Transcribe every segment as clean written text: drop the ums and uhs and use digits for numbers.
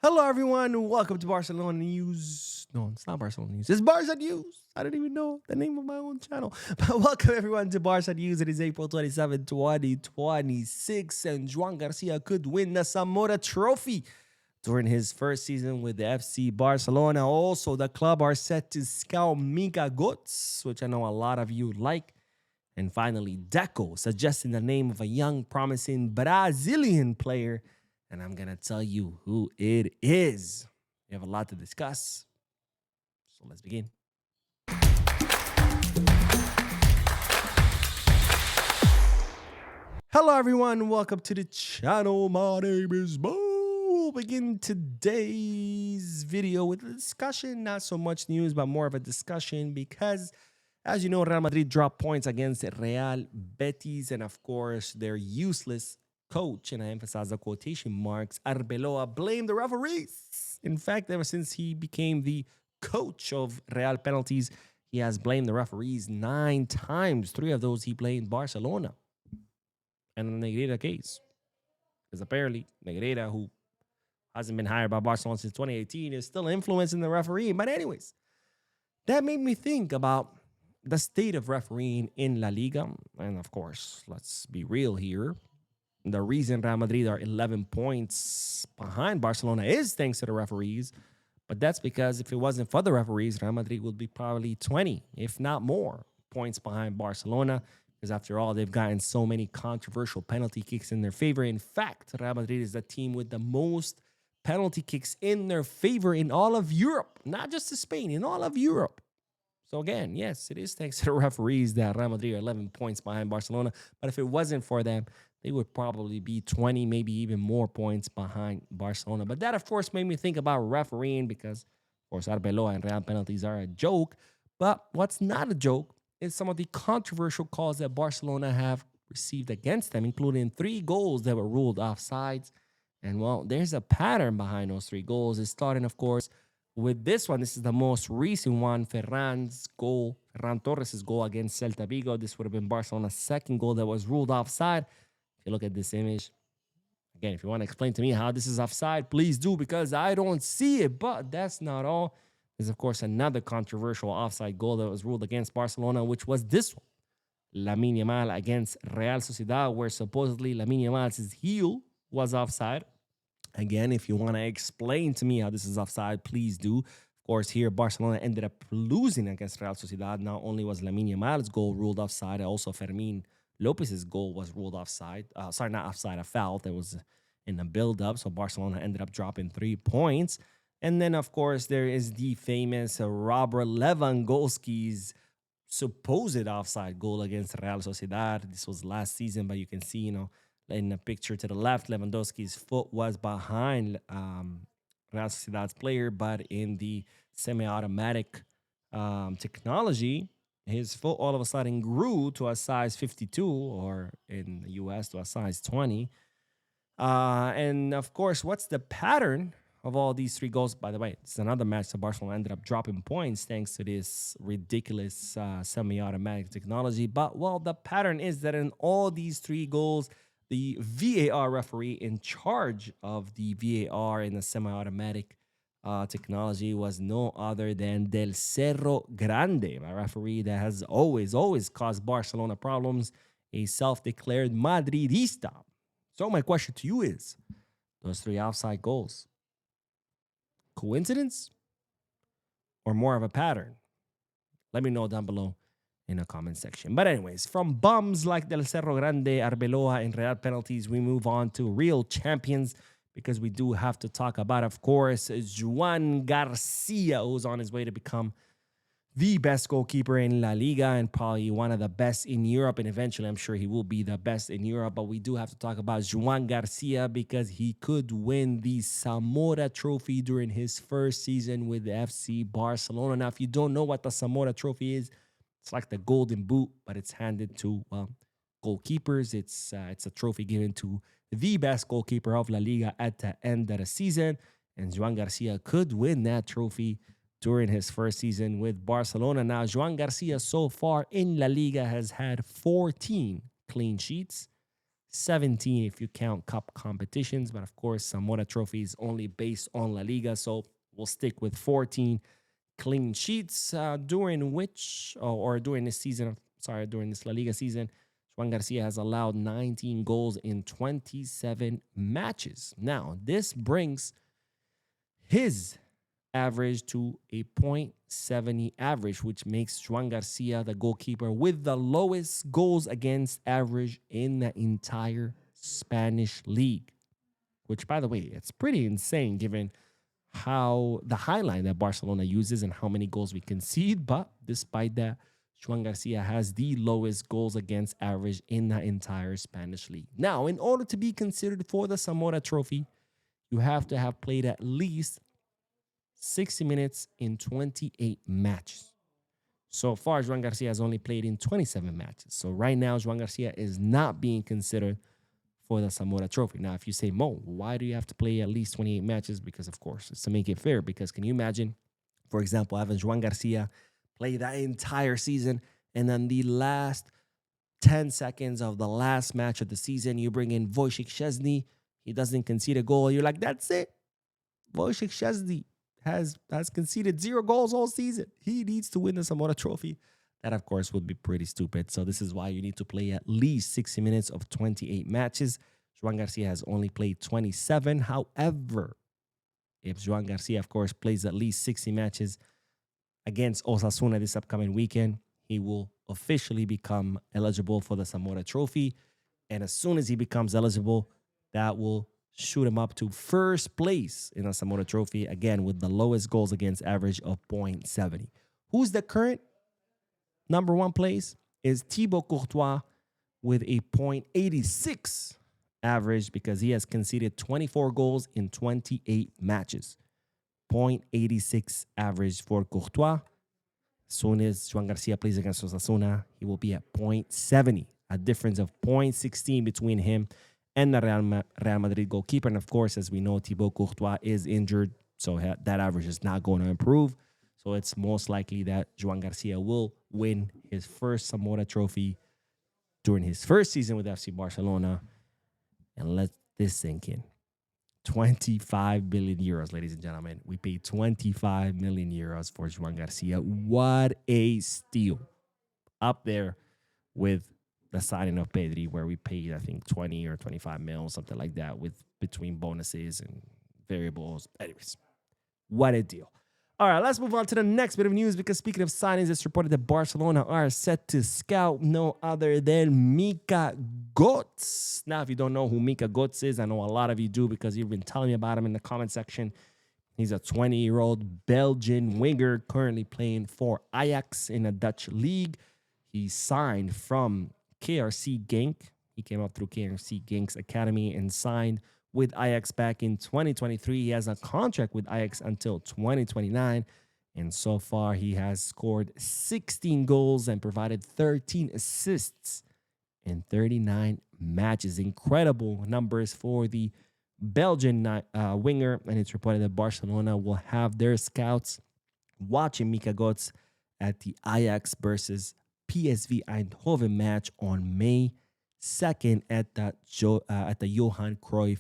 Hello, everyone. Welcome to Barcelona News. No, it's not Barcelona News. It's Barca News. I don't even know the name of my own channel. But welcome, everyone, to Barca News. It is April 27, 2026, and Joan Garcia could win the Zamora trophy during his first season with the FC Barcelona. Also, the club are set to scout Mika Godts, which I know a lot of you like. And finally, Deco suggesting the name of a young, promising Brazilian player. And I'm going to tell you who it is. We have a lot to discuss. So let's begin. Hello, everyone. Welcome to the channel. My name is Bo. We'll begin today's video with a discussion. Not so much news, but more of a discussion because, as you know, Real Madrid dropped points against Real Betis. And, of course, their useless coach, and I emphasize the quotation marks, Arbeloa, blamed the referees. In fact, ever since he became the coach of Real Penalties, he has blamed the referees 9 times. 3 of those he blamed Barcelona. And the Negreira case. Because apparently, Negreira, who hasn't been hired by Barcelona since 2018, is still influencing the referee. But anyways, that made me think about the state of refereeing in La Liga. And of course, let's be real here. The reason Real Madrid are 11 points behind Barcelona is thanks to the referees. But that's because if it wasn't for the referees, Real Madrid would be probably 20, if not more, points behind Barcelona. Because after all, they've gotten so many controversial penalty kicks in their favor. In fact, Real Madrid is the team with the most penalty kicks in their favor in all of Europe. Not just in Spain, in all of Europe. So again, yes, it is thanks to the referees that Real Madrid are 11 points behind Barcelona. But if it wasn't for them, they would probably be 20, maybe even more points behind Barcelona. But that, of course, made me think about refereeing because, of course, Arbeloa and Real penalties are a joke. But what's not a joke is some of the controversial calls that Barcelona have received against them, including 3 goals that were ruled offsides. And, well, there's a pattern behind those 3 goals. It's starting, of course, with this one. This is the most recent one, Ferran Torres' goal against Celta Vigo. This would have been Barcelona's second goal that was ruled offside. If you look at this image, again, if you want to explain to me how this is offside, please do, because I don't see it. But that's not all. There's, of course, another controversial offside goal that was ruled against Barcelona, which was this one. Lamine Yamal against Real Sociedad, where supposedly Lamine Yamal's heel was offside. Again, if you want to explain to me how this is offside, please do. Of course, here, Barcelona ended up losing against Real Sociedad. Not only was Lamine Yamal's goal ruled offside, also Fermin Lopez's goal was ruled offside. Sorry, not offside, a foul that was in the build-up. So Barcelona ended up dropping 3 points. And then, of course, there is the famous Robert Lewandowski's supposed offside goal against Real Sociedad. This was last season, but you can see, in the picture to the left, Lewandowski's foot was behind Real Sociedad's player, but in the semi-automatic technology, his foot all of a sudden grew to a size 52, or in the US to a size 20. And of course, what's the pattern of all these 3 goals? By the way, it's another match that Barcelona ended up dropping points thanks to this ridiculous semi-automatic technology. But, well, the pattern is that in all these 3 goals, the VAR referee in charge of the VAR in the semi-automatic technology was no other than Del Cerro Grande, a referee that has always caused Barcelona problems, a self-declared Madridista. So my question to you is, those 3 offside goals, coincidence or more of a pattern? Let me know down below in the comment section. But anyways, from bums like Del Cerro Grande, Arbeloa, and Real penalties, we move on to real champions, because we do have to talk about, of course, Joan Garcia, who's on his way to become the best goalkeeper in La Liga and probably one of the best in Europe. And eventually, I'm sure he will be the best in Europe. But we do have to talk about Joan Garcia because he could win the Zamora trophy during his first season with the FC Barcelona. Now, if you don't know what the Zamora trophy is, it's like the golden boot, but it's handed to goalkeepers. It's a trophy given to the best goalkeeper of La Liga at the end of the season. And Joan Garcia could win that trophy during his first season with Barcelona. Now, Joan Garcia so far in La Liga has had 14 clean sheets, 17 if you count cup competitions. But of course, Zamora trophy is only based on La Liga, so we'll stick with 14 clean sheets during which, or during this season, sorry, during this La Liga season, Joan Garcia has allowed 19 goals in 27 matches. Now, this brings his average to a .70 average, which makes Joan Garcia the goalkeeper with the lowest goals against average in the entire Spanish league. Which, by the way, it's pretty insane given how the highline that Barcelona uses and how many goals we concede. But despite that, Joan Garcia has the lowest goals against average in the entire Spanish league. Now, in order to be considered for the Zamora trophy, you have to have played at least 60 minutes in 28 matches. So far, Joan Garcia has only played in 27 matches. So right now, Joan Garcia is not being considered for the Zamora trophy. Now, if you say, Mo, why do you have to play at least 28 matches? Because, of course, it's to make it fair. Because can you imagine, for example, having Joan Garcia play that entire season, and then the last 10 seconds of the last match of the season, you bring in Wojciech Szczesny, he doesn't concede a goal. You're like, that's it. Wojciech Szczesny has conceded 0 goals all season. He needs to win the Zamora trophy. That, of course, would be pretty stupid. So this is why you need to play at least 60 minutes of 28 matches. Joan Garcia has only played 27. However, if Joan Garcia, of course, plays at least 60 matches against Osasuna this upcoming weekend, he will officially become eligible for the Zamora trophy. And as soon as he becomes eligible, that will shoot him up to first place in the Zamora trophy, again, with the lowest goals against average of .70. Who's the current number one place? Is Thibaut Courtois with a .86 average because he has conceded 24 goals in 28 matches. .86 average for Courtois. As soon as Joan Garcia plays against Osasuna, he will be at .70, a difference of .16 between him and the Real Madrid goalkeeper. And of course, as we know, Thibaut Courtois is injured, so that average is not going to improve. So it's most likely that Joan Garcia will win his first Zamora trophy during his first season with FC Barcelona. And let this sink in. 25 billion euros, ladies and gentlemen. We paid 25 million euros for Joan Garcia. What a steal. Up there with the signing of Pedri, where we paid, I think, 20 or 25 mil, something like that, with between bonuses and variables. Anyways, what a deal. All right, let's move on to the next bit of news, because speaking of signings, it's reported that Barcelona are set to scout no other than Mika Godts. Now, if you don't know who Mika Godts is, I know a lot of you do because you've been telling me about him in the comment section. He's a 20-year-old Belgian winger currently playing for Ajax in the Dutch league. He signed from KRC Genk. He came up through KRC Genk's academy and signed with Ajax back in 2023. He has a contract with Ajax until 2029. And so far, he has scored 16 goals and provided 13 assists in 39 matches. Incredible numbers for the Belgian winger. And it's reported that Barcelona will have their scouts watching Mika Godts at the Ajax versus PSV Eindhoven match on May 2nd at the Johan Cruyff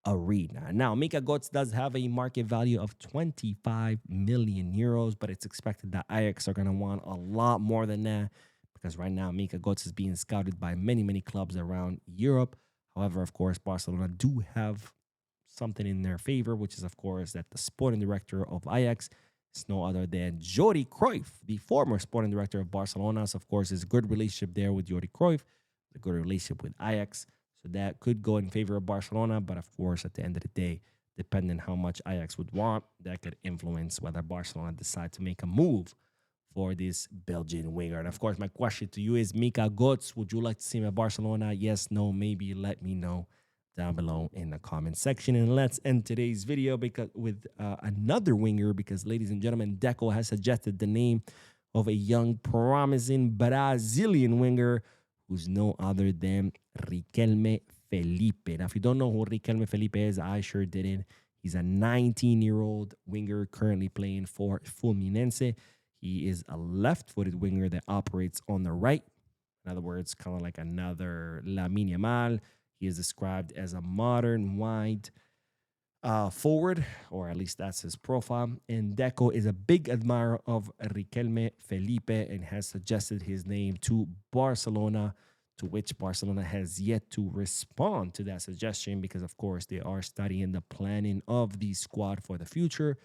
Arena. Now, Mika Godts does have a market value of 25 million euros, but it's expected that Ajax are going to want a lot more than that, because right now Mika Godts is being scouted by many, many clubs around Europe. However, of course, Barcelona do have something in their favor, which is, of course, that the sporting director of Ajax is no other than Jordi Cruyff, the former sporting director of Barcelona. So, of course, there's a good relationship there with Jordi Cruyff, a good relationship with Ajax. So that could go in favor of Barcelona. But, of course, at the end of the day, depending how much Ajax would want, that could influence whether Barcelona decide to make a move for this Belgian winger. And, of course, my question to you is, Mika Godts, would you like to see him at Barcelona? Yes, no, maybe. Let me know down below in the comment section. And let's end today's video with another winger, because, ladies and gentlemen, Deco has suggested the name of a young, promising Brazilian winger who's no other than Riquelme Felipe. Now, if you don't know who Riquelme Felipe is, I sure didn't. He's a 19-year-old winger currently playing for Fluminense. He is a left-footed winger that operates on the right. In other words, kind of like another Lamine Yamal. He is described as a modern, wide forward, or at least that's his profile. And Deco is a big admirer of Riquelme Felipe and has suggested his name to Barcelona, to which Barcelona has yet to respond to that suggestion because, of course, they are studying the planning of the squad for the future.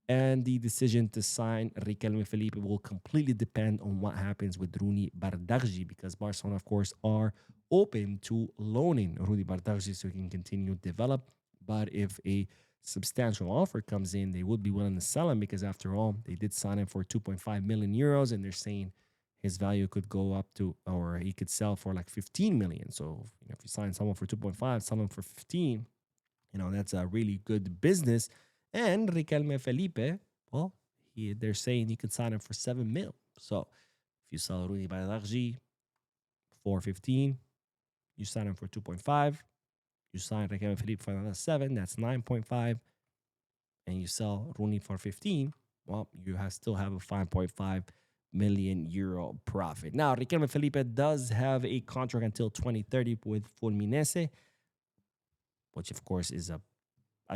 And the decision to sign Riquelme Felipe will completely depend on what happens with Rooney Bardarji because Barcelona, of course, are open to loaning Rooney Bardarji so he can continue to develop. But if a substantial offer comes in, they would be willing to sell him because, after all, they did sign him for 2.5 million euros, and they're saying his value could go up to, or he could sell for like 15 million. So, if you sign someone for 2.5, sell him for 15, that's a really good business. And Riquelme Felipe, well, they're saying you can sign him for 7 mil. So if you sell Rooney Bardarji for 15, you sign him for 2.5, you sign Riquelme Felipe for another 7, that's 9.5, and you sell Rooney for 15, well, you still have a 5.5 million euro profit. Now, Riquelme Felipe does have a contract until 2030 with Fulminese, which of course is a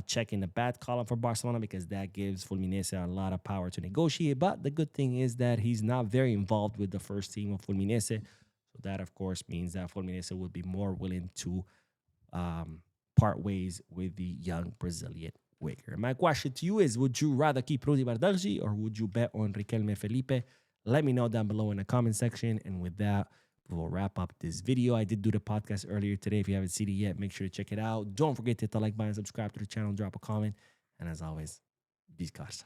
check in the bad column for Barcelona because that gives Fulminese a lot of power to negotiate. But the good thing is that he's not very involved with the first team of Fulminese. So that, of course, means that Fulminese would be more willing to part ways with the young Brazilian winger. My question to you is, would you rather keep Rooney Bardarji or would you bet on Riquelme Felipe? Let me know down below in the comment section. And with that, we'll wrap up this video. I did do the podcast earlier today. If you haven't seen it yet, make sure to check it out. Don't forget to hit the like button, subscribe to the channel, drop a comment. And as always, Barça.